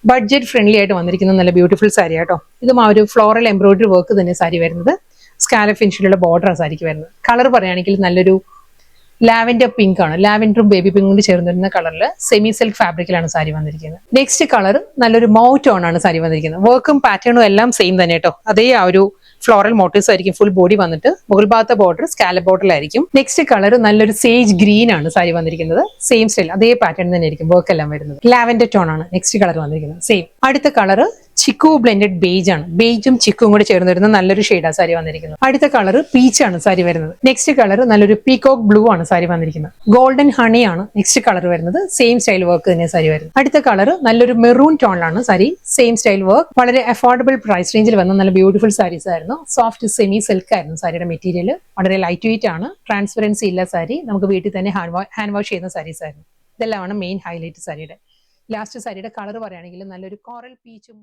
Budget friendly ആയിട്ട് വന്നിരിക്കുന്ന നല്ല ബ്യൂട്ടിഫുൾ സാരി ആട്ടോ. ഇതും ആ ഒരു ഫ്ലോറൽ എംബ്രോയിഡറി വർക്ക് തന്നെ സാരി വരുന്നത്. സ്കാലപ്പ് ഫിനിഷിലുള്ള ബോർഡർ സാരിക്ക് വരുന്നത്. കളർ പറയുകയാണെങ്കിൽ നല്ലൊരു ലാവൻഡർ പിങ്ക് ആണ്. ലാവൻഡറും ബേബി പിങ്കും കൂടി ചേർന്ന് വരുന്ന കളറിൽ സെമി സിൽക്ക് ഫാബ്രിക്കിലാണ് സാരി വന്നിരിക്കുന്നത്. നെക്സ്റ്റ് കളർ നല്ലൊരു മൗ ടോൺ ആണ് സാരി വന്നിരിക്കുന്നത്. വർക്കും പാറ്റേണും എല്ലാം സെയിം തന്നെ കേട്ടോ. അതേ ആ ഒരു ഫ്ലോറൽ മോട്ടീവ്സ് ആയിരിക്കും. ഫുൾ ബോഡി വന്നിട്ട് മുകൾ ഭാഗത്തെ ബോർഡർ സ്കാലപ്പ് ബോർഡറിലായിരിക്കും. നെക്സ്റ്റ് കളർ നല്ലൊരു സേജ് ഗ്രീൻ ആണ് സാരി വന്നിരിക്കുന്നത്. സെയിം സ്റ്റൈൽ അതേ പാറ്റേൺ തന്നെ ആയിരിക്കും വർക്ക് എല്ലാം വരുന്നത്. ലാവൻഡർ ടോൺ ആണ് നെക്സ്റ്റ് കളർ വന്നിരിക്കുന്നത്. സെയിം. അടുത്ത കളർ ചിക്കു ബ്ലെൻഡഡ് ബേജ് ആണ്. ബേജും ചിക്കും കൂടെ ചേർന്ന് വരുന്ന നല്ലൊരു ഷെയ്ഡാണ് സാരി വന്നിരിക്കുന്നത്. അടുത്ത കളർ പീച്ച് ആണ് സാരി വരുന്നത്. നെക്സ്റ്റ് കളർ നല്ലൊരു പീകോക്ക് ബ്ലൂ ആണ് സാരി വന്നിരിക്കുന്നത്. ഗോൾഡൻ ഹണി ആണ് നെക്സ്റ്റ് കളർ വരുന്നത്. സെയിം സ്റ്റൈൽ വർക്ക് തന്നെ സാരി വരുന്നത്. അടുത്ത കളർ നല്ലൊരു മെറൂൺ ടോണിലാണ് സാരി. Same style work. വളരെ അഫോർഡബിൾ പ്രൈസ് റേഞ്ചിൽ വന്ന നല്ല ബ്യൂട്ടിഫുൾ സാരീസ് ആയിരുന്നു. സോഫ്റ്റ് സെമി സിൽക്ക് ആയിരുന്നു സാരിയുടെ മെറ്റീരിയൽ. വളരെ ലൈറ്റ് വെയിറ്റ് ആണ്. ട്രാൻസ്പെറൻസി ഇല്ല സാരി. നമുക്ക് വീട്ടിൽ തന്നെ ഹാൻഡ് വാഷ് ചെയ്യുന്ന സാരീസ് ആയിരുന്നു. ഇതെല്ലാമാണ് മെയിൻ ഹൈലൈറ്റ് സാരിയുടെ. ലാസ്റ്റ് സാരിയുടെ കളർ പറയുകയാണെങ്കിൽ നല്ലൊരു കോറൽ പീച്ചും